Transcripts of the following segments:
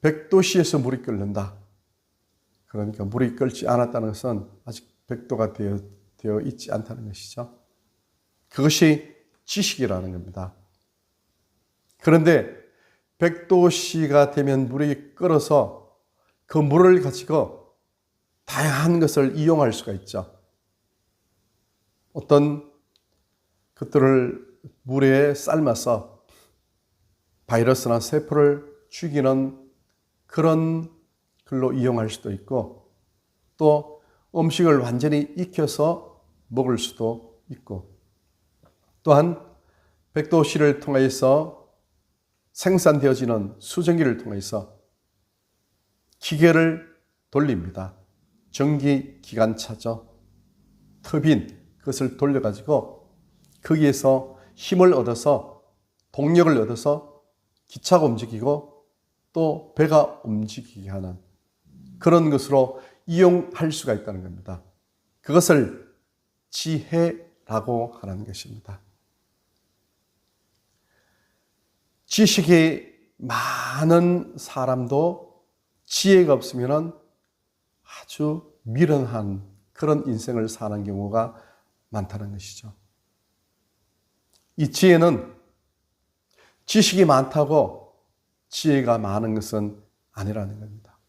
100도씨에서 물이 끓는다. 그러니까 물이 끓지 않았다는 것은 아직 100도가 되어 있지 않다는 것이죠. 그것이 지식이라는 겁니다. 그런데 100도씨가 되면 물이 끓어서 그 물을 가지고 다양한 것을 이용할 수가 있죠. 어떤 것들을 물에 삶아서 바이러스나 세포를 죽이는 그런 걸로 이용할 수도 있고, 또 음식을 완전히 익혀서 먹을 수도 있고, 또한 100도씨를 통해서 생산되어지는 수증기를 통해서 기계를 돌립니다. 전기 기관차죠. 터빈, 그것을 돌려가지고 거기에서 힘을 얻어서 동력을 얻어서 기차가 움직이고 또 배가 움직이게 하는 그런 것으로 이용할 수가 있다는 겁니다. 그것을 지혜라고 하는 것입니다. 지식이 많은 사람도 지혜가 없으면 아주 미련한 그런 인생을 사는 경우가 많다는 것이죠. 이 지혜는 지식이 많다고 지혜가 많은 것은 아니라는 겁니다.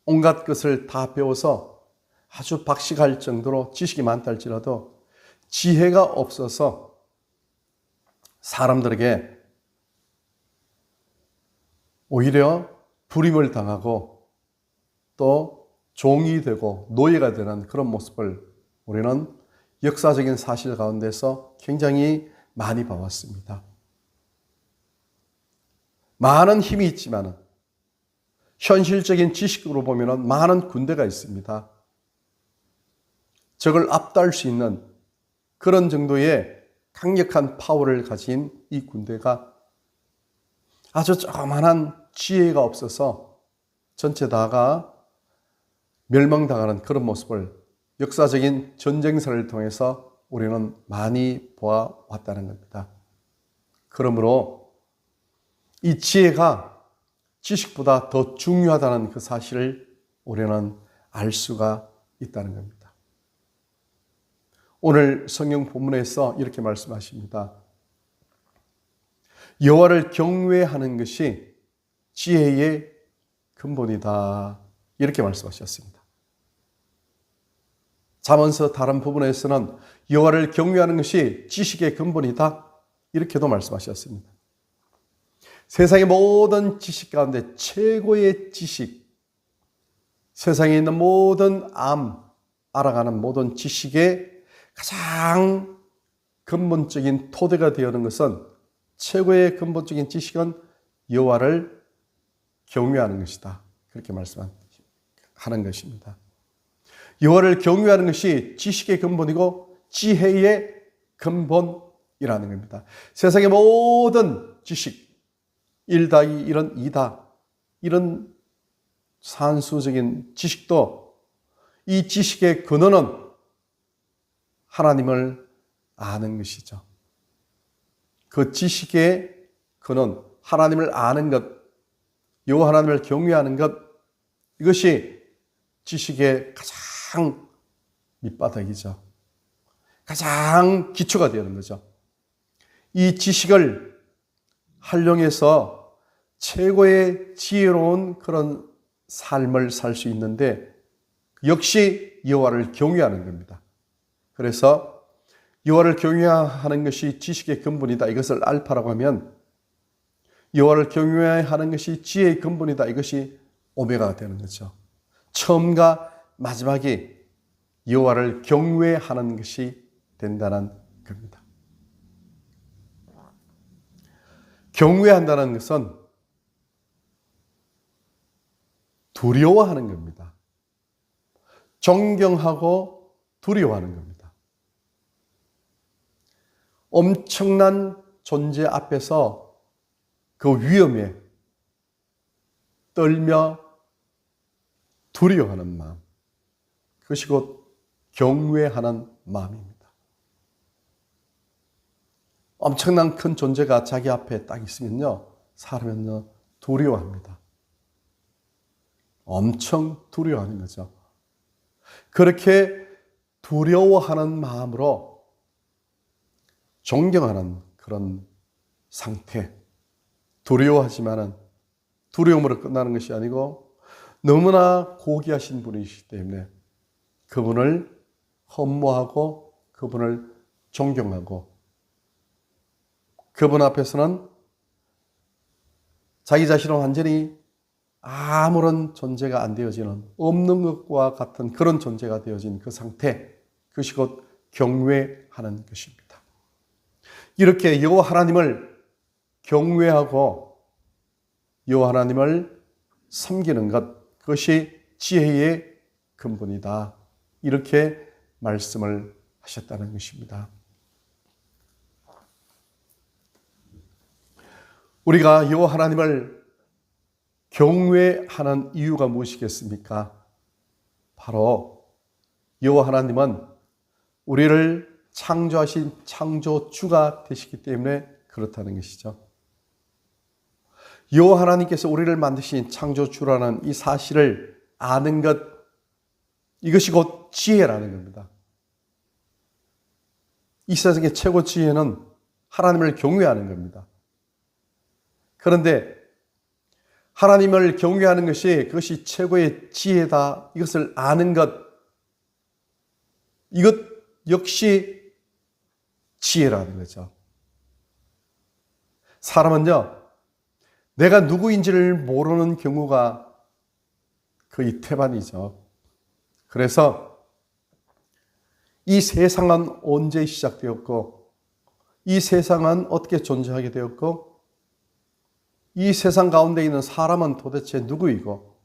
온갖 것을 다 배워서 아주 박식할 정도로 지식이 많다 할지라도 지혜가 없어서 사람들에게 오히려 불임을 당하고 또 종이 되고 노예가 되는 그런 모습을 우리는 역사적인 사실 가운데서 굉장히 많이 봐왔습니다. 많은 힘이 있지만 현실적인 지식으로 보면 많은 군대가 있습니다. 적을 압도할 수 있는 그런 정도의 강력한 파워를 가진 이 군대가 아주 조그만한 지혜가 없어서 전체 다가 멸망당하는 그런 모습을 역사적인 전쟁사를 통해서 우리는 많이 보아왔다는 겁니다. 그러므로 이 지혜가 지식보다 더 중요하다는 그 사실을 우리는 알 수가 있다는 겁니다. 오늘 성경 본문에서 이렇게 말씀하십니다. 여호와를 경외하는 것이 지혜의 근본이다. 이렇게 말씀하셨습니다. 잠언서 다른 부분에서는 여호와를 경외하는 것이 지식의 근본이다. 이렇게도 말씀하셨습니다. 세상의 모든 지식 가운데 최고의 지식, 세상에 있는 모든 알아가는 모든 지식의 가장 근본적인 토대가 되어는 것은, 최고의 근본적인 지식은 여호와를 경외하는 것이다. 그렇게 말씀하는 것입니다. 여호와를 경외하는 것이 지식의 근본이고 지혜의 근본이라는 겁니다. 세상의 모든 지식, 1더하기 1은 2다. 이런 산수적인 지식도 이 지식의 근원은 하나님을 아는 것이죠. 그 지식의 근원, 하나님을 아는 것, 여호와 하나님을 경외하는 것, 이것이 지식의 가장 밑바닥이죠. 가장 기초가 되는 거죠. 이 지식을 활용해서 최고의 지혜로운 그런 삶을 살 수 있는데 역시 여호와를 경외하는 겁니다. 그래서 여호와를 경외하는 것이 지식의 근본이다. 이것을 알파라고 하면 여호와를 경외하는 것이 지혜의 근본이다. 이것이 오메가가 되는 거죠. 처음과 마지막이 여호와를 경외하는 것이 된다는 겁니다. 경외한다는 것은 두려워하는 겁니다. 존경하고 두려워하는 겁니다. 엄청난 존재 앞에서 그 위험에 떨며 두려워하는 마음, 그것이 곧 경외하는 마음입니다. 엄청난 큰 존재가 자기 앞에 딱 있으면요, 사람은요 두려워합니다. 엄청 두려워하는 거죠. 그렇게 두려워하는 마음으로 존경하는 그런 상태. 두려워하지만은 두려움으로 끝나는 것이 아니고 너무나 고귀하신 분이시기 때문에 그분을 헌모하고 그분을 존경하고 그분 앞에서는 자기 자신은 완전히 아무런 존재가 안 되어지는 없는 것과 같은 그런 존재가 되어진 그 상태, 그것이 곧 경외하는 것입니다. 이렇게 여호와 하나님을 경외하고 여호와 하나님을 섬기는 것, 그것이 지혜의 근본이다. 이렇게 말씀을 하셨다는 것입니다. 우리가 여호와 하나님을 경외하는 이유가 무엇이겠습니까? 바로 여호와 하나님은 우리를 창조하신 창조주가 되시기 때문에 그렇다는 것이죠. 여호와 하나님께서 우리를 만드신 창조주라는 이 사실을 아는 것, 이것이 곧 지혜라는 겁니다. 이 세상의 최고 지혜는 하나님을 경외하는 겁니다. 그런데 하나님을 경외하는 것이 그것이 최고의 지혜다. 이것을 아는 것, 이것 역시 지혜라는 거죠. 사람은요, 내가 누구인지를 모르는 경우가 거의 태반이죠. 그래서 이 세상은 언제 시작되었고, 이 세상은 어떻게 존재하게 되었고, 이 세상 가운데 있는 사람은 도대체 누구이고,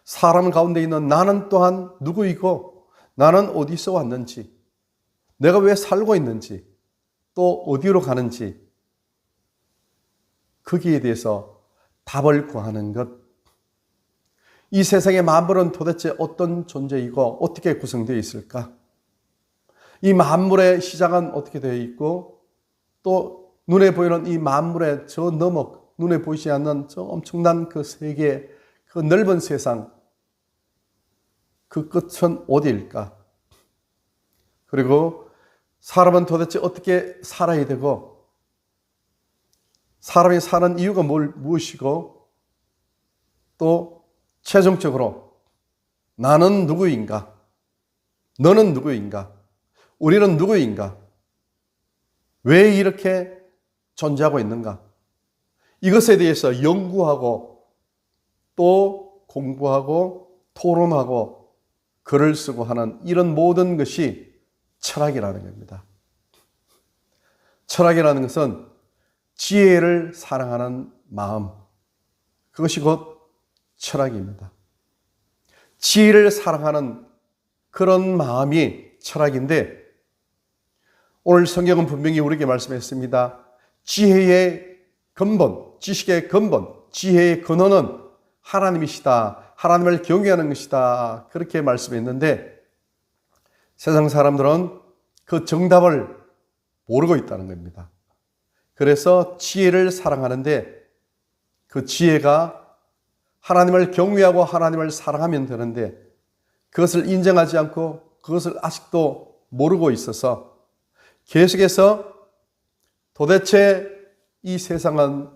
사람 가운데 있는 나는 또한 누구이고, 나는 어디서 왔는지, 내가 왜 살고 있는지, 또 어디로 가는지, 거기에 대해서 답을 구하는 것. 이 세상의 만물은 도대체 어떤 존재이고 어떻게 구성되어 있을까? 이 만물의 시작은 어떻게 되어 있고, 또 눈에 보이는 이 만물의 저 너머, 눈에 보이지 않는 저 엄청난 그 세계, 그 넓은 세상, 그 끝은 어디일까? 그리고 사람은 도대체 어떻게 살아야 되고, 사람이 사는 이유가 무엇이고, 또 최종적으로 나는 누구인가? 너는 누구인가? 우리는 누구인가? 왜 이렇게 존재하고 있는가? 이것에 대해서 연구하고 또 공부하고 토론하고 글을 쓰고 하는 이런 모든 것이 철학이라는 겁니다. 철학이라는 것은 지혜를 사랑하는 마음, 그것이 곧 철학입니다. 지혜를 사랑하는 그런 마음이 철학인데, 오늘 성경은 분명히 우리에게 말씀했습니다. 지혜의 근본, 지식의 근본, 지혜의 근원은 하나님이시다. 하나님을 경외하는 것이다. 그렇게 말씀했는데, 세상 사람들은 그 정답을 모르고 있다는 겁니다. 그래서 지혜를 사랑하는데, 그 지혜가 하나님을 경외하고 하나님을 사랑하면 되는데, 그것을 인정하지 않고 그것을 아직도 모르고 있어서 계속해서 도대체 이 세상은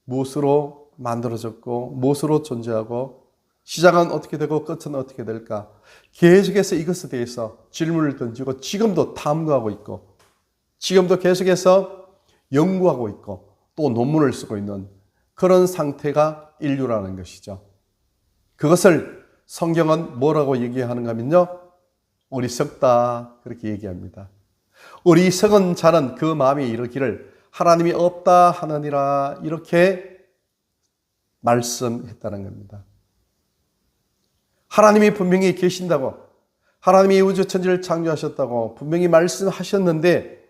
무엇으로 만들어졌고 무엇으로 존재하고 시작은 어떻게 되고 끝은 어떻게 될까, 계속해서 이것에 대해서 질문을 던지고 지금도 탐구하고 있고 지금도 계속해서 연구하고 있고 또 논문을 쓰고 있는 그런 상태가 인류라는 것이죠. 그것을 성경은 뭐라고 얘기하는가 하면요, 어리석다, 그렇게 얘기합니다. 어리석은 자는 그 마음에 이르기를 하나님이 없다 하느니라, 이렇게 말씀했다는 겁니다. 하나님이 분명히 계신다고, 하나님이 우주 천지를 창조하셨다고 분명히 말씀하셨는데,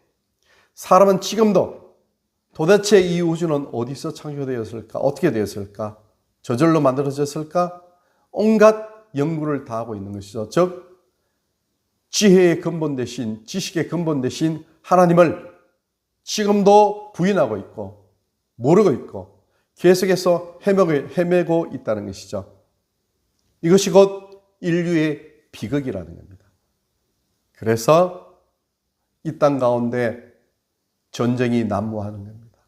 사람은 지금도 도대체 이 우주는 어디서 창조되었을까? 어떻게 되었을까? 저절로 만들어졌을까? 온갖 연구를 다 하고 있는 것이죠. 즉, 지혜의 근본 대신, 지식의 근본 대신 하나님을 지금도 부인하고 있고 모르고 있고 계속해서 헤매고 있다는 것이죠. 이것이 곧 인류의 비극이라는 겁니다. 그래서 이 땅 가운데 전쟁이 난무하는 겁니다.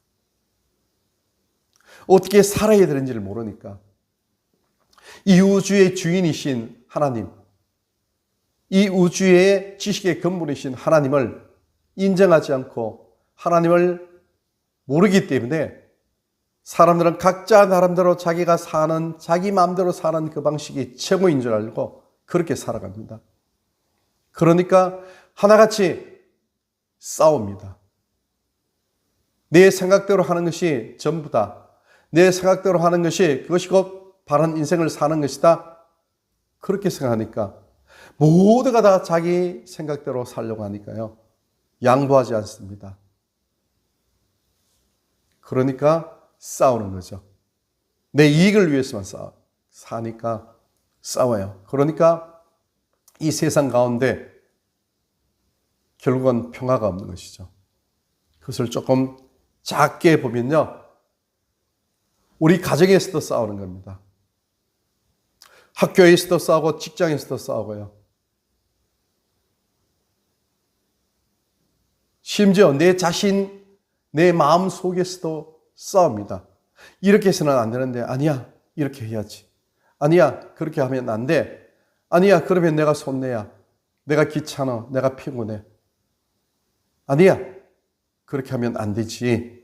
어떻게 살아야 되는지를 모르니까 이 우주의 주인이신 하나님, 이 우주의 지식의 근본이신 하나님을 인정하지 않고 하나님을 모르기 때문에 사람들은 각자 나름대로 자기가 사는, 자기 마음대로 사는 그 방식이 최고인 줄 알고 그렇게 살아갑니다. 그러니까 하나같이 싸웁니다. 내 생각대로 하는 것이 전부다. 내 생각대로 하는 것이 그것이 곧 바른 인생을 사는 것이다. 그렇게 생각하니까 모두가 다 자기 생각대로 살려고 하니까요. 양보하지 않습니다. 그러니까 싸우는 거죠. 내 이익을 위해서만 사니까 싸워요. 그러니까 이 세상 가운데 결국은 평화가 없는 것이죠. 그것을 조금 작게 보면요. 우리 가정에서도 싸우는 겁니다. 학교에서도 싸우고 직장에서도 싸우고요. 심지어 내 자신, 내 마음 속에서도 싸웁니다. 이렇게 해서는 안 되는데 아니야, 이렇게 해야지. 아니야, 그렇게 하면 안 돼. 아니야, 그러면 내가 손해야. 내가 귀찮아. 내가 피곤해. 아니야, 그렇게 하면 안 되지.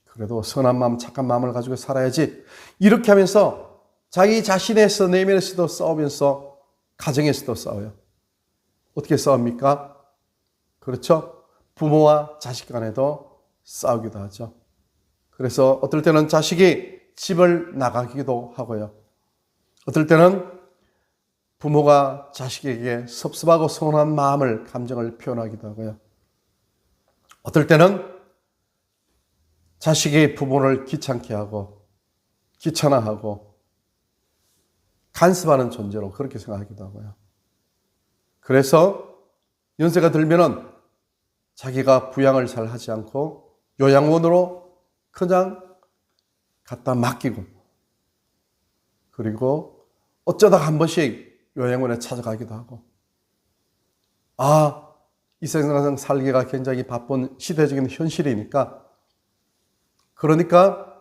그래도 선한 마음, 착한 마음을 가지고 살아야지. 이렇게 하면서 자기 자신에서 내면에서도 싸우면서 가정에서도 싸워요. 어떻게 싸웁니까? 그렇죠? 부모와 자식 간에도 싸우기도 하죠. 그래서 어떨 때는 자식이 집을 나가기도 하고요. 어떨 때는 부모가 자식에게 섭섭하고 서운한 마음을, 감정을 표현하기도 하고요. 어떨 때는 자식이 부모를 귀찮게 하고 귀찮아하고 간섭하는 존재로 그렇게 생각하기도 하고요. 그래서 연세가 들면은 자기가 부양을 잘 하지 않고 요양원으로 그냥 갖다 맡기고 그리고 어쩌다 한 번씩 요양원에 찾아가기도 하고 이 세상 살기가 굉장히 바쁜 시대적인 현실이니까 그러니까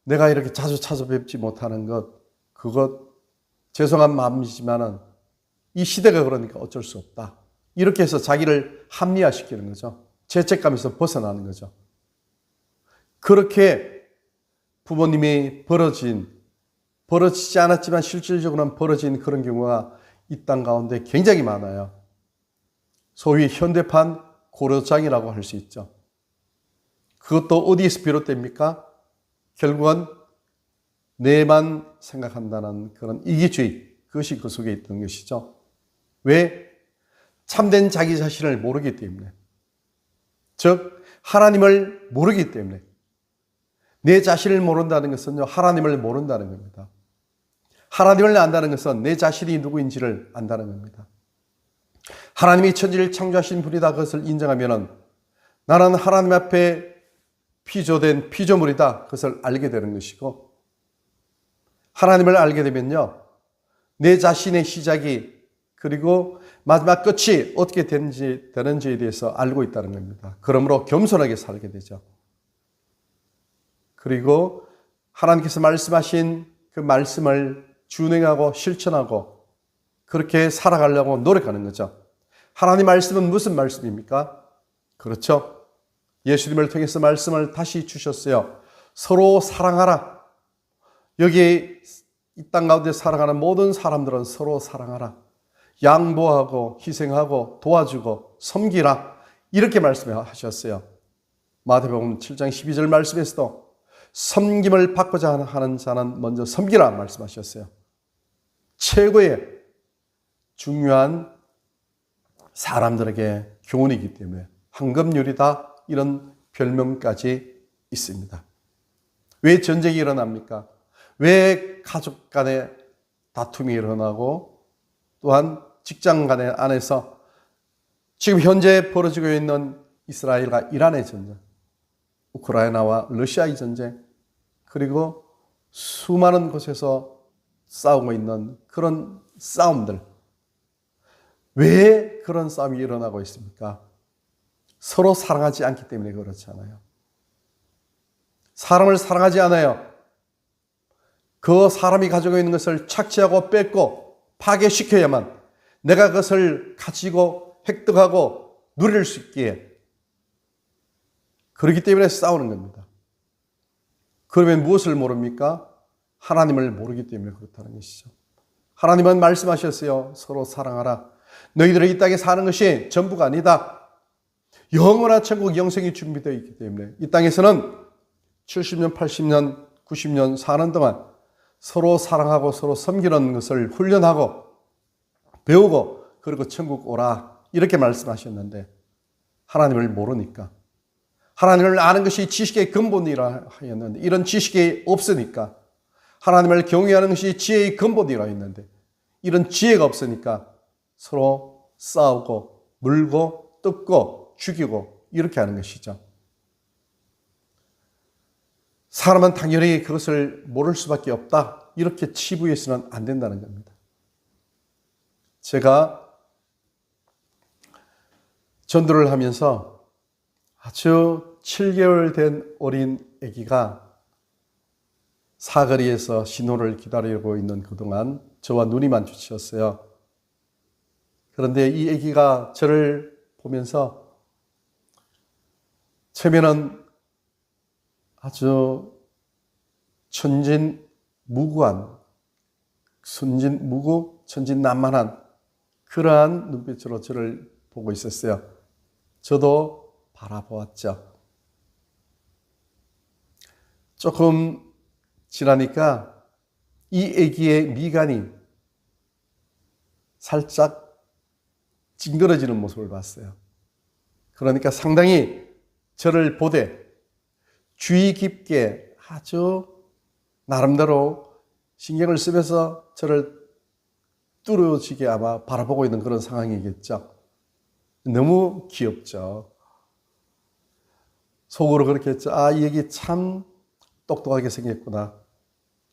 내가 이렇게 자주 찾아뵙지 못하는 그것 죄송한 마음이지만은 이 시대가 그러니까 어쩔 수 없다. 이렇게 해서 자기를 합리화시키는 거죠. 죄책감에서 벗어나는 거죠. 그렇게 부모님이 벌어지지 않았지만 실질적으로는 벌어진 그런 경우가 이 땅 가운데 굉장히 많아요. 소위 현대판 고려장이라고 할 수 있죠. 그것도 어디에서 비롯됩니까? 결국은 내만 생각한다는 그런 이기주의, 그것이 그 속에 있던 것이죠. 왜? 참된 자기 자신을 모르기 때문에. 즉 하나님을 모르기 때문에. 내 자신을 모른다는 것은요, 하나님을 모른다는 겁니다. 하나님을 안다는 것은 내 자신이 누구인지를 안다는 겁니다. 하나님이 천지를 창조하신 분이다, 그것을 인정하면은 나는 하나님 앞에 피조된 피조물이다, 그것을 알게 되는 것이고, 하나님을 알게 되면요, 내 자신의 시작이 그리고 마지막 끝이 어떻게 되는지에 대해서 알고 있다는 겁니다. 그러므로 겸손하게 살게 되죠. 그리고 하나님께서 말씀하신 그 말씀을 준행하고 실천하고 그렇게 살아가려고 노력하는 거죠. 하나님 말씀은 무슨 말씀입니까? 그렇죠. 예수님을 통해서 말씀을 다시 주셨어요. 서로 사랑하라. 여기 이 땅 가운데 살아가는 모든 사람들은 서로 사랑하라. 양보하고 희생하고 도와주고 섬기라. 이렇게 말씀하셨어요. 마태복음 7장 12절 말씀에서도 섬김을 받고자 하는 자는 먼저 섬기라 말씀하셨어요. 최고의 중요한 사람들에게 교훈이기 때문에 황금률이다, 이런 별명까지 있습니다. 왜 전쟁이 일어납니까? 왜 가족 간에 다툼이 일어나고 또한 직장 간에 안에서 지금 현재 벌어지고 있는 이스라엘과 이란의 전쟁, 우크라이나와 러시아의 전쟁, 그리고 수많은 곳에서 싸우고 있는 그런 싸움들. 왜 그런 싸움이 일어나고 있습니까? 서로 사랑하지 않기 때문에 그렇잖아요. 사람을 사랑하지 않아요. 그 사람이 가지고 있는 것을 착취하고 뺏고 파괴시켜야만 내가 그것을 가지고 획득하고 누릴 수 있기에, 그렇기 때문에 싸우는 겁니다. 그러면 무엇을 모릅니까? 하나님을 모르기 때문에 그렇다는 것이죠. 하나님은 말씀하셨어요. 서로 사랑하라. 너희들이 이 땅에 사는 것이 전부가 아니다. 영원한 천국 영생이 준비되어 있기 때문에 이 땅에서는 70년, 80년, 90년 사는 동안 서로 사랑하고 서로 섬기는 것을 훈련하고 배우고 그리고 천국 오라 이렇게 말씀하셨는데, 하나님을 모르니까, 하나님을 아는 것이 지식의 근본이라 하였는데 이런 지식이 없으니까, 하나님을 경외하는 것이 지혜의 근본이라 했는데 이런 지혜가 없으니까 서로 싸우고 물고 뜯고 죽이고 이렇게 하는 것이죠. 사람은 당연히 그것을 모를 수밖에 없다, 이렇게 치부해서는 안 된다는 겁니다. 제가 전도를 하면서 아주 7개월 된 어린 아기가 사거리에서 신호를 기다리고 있는 그동안 저와 눈이 마주쳤어요. 그런데 이 아기가 저를 보면서 처음에는 아주 천진무구한, 순진무구, 천진난만한 그러한 눈빛으로 저를 보고 있었어요. 저도 바라보았죠. 조금 지나니까 이 아기의 미간이 살짝 찡그러지는 모습을 봤어요. 그러니까 상당히 저를 보되 주의 깊게 아주 나름대로 신경을 쓰면서 저를 뚫어지게 아마 바라보고 있는 그런 상황이겠죠. 너무 귀엽죠. 속으로 그렇게 했죠. 아, 이 애기 참 똑똑하게 생겼구나.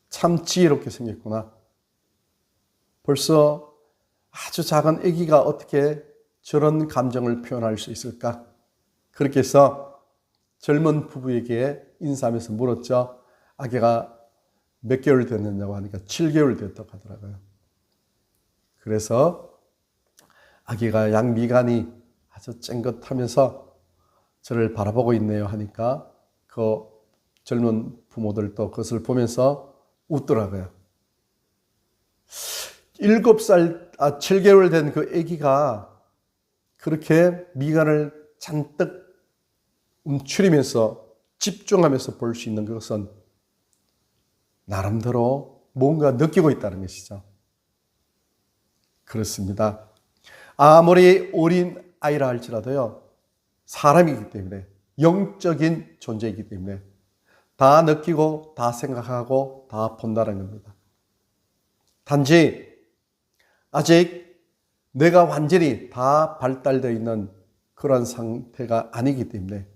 참 지혜롭게 생겼구나. 벌써 아주 작은 애기가 어떻게 저런 감정을 표현할 수 있을까? 그렇게 해서 젊은 부부에게 인사하면서 물었죠. 아기가 몇 개월 됐느냐고 하니까 7개월 됐다고 하더라고요. 그래서 아기가 양미간이 아주 쨍긋하면서 저를 바라보고 있네요 하니까 그 젊은 부모들도 그것을 보면서 웃더라고요. 7개월 된 그 아기가 그렇게 미간을 잔뜩 움츠리면서 집중하면서 볼 수 있는 그것은 나름대로 뭔가 느끼고 있다는 것이죠. 그렇습니다. 아무리 어린 아이라 할지라도요, 사람이기 때문에, 영적인 존재이기 때문에 다 느끼고 다 생각하고 다 본다는 겁니다. 단지 아직 내가 완전히 다 발달되어 있는 그런 상태가 아니기 때문에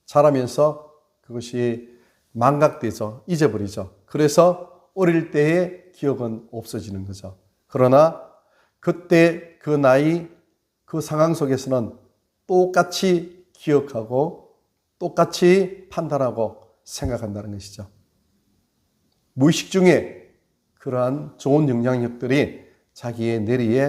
자라면서 그것이 망각되죠. 잊어버리죠. 그래서 어릴 때의 기억은 없어지는 거죠. 그러나 그때 그 나이, 그 상황 속에서는 똑같이 기억하고 똑같이 판단하고 생각한다는 것이죠. 무의식 중에 그러한 좋은 영향력들이 자기의 뇌리에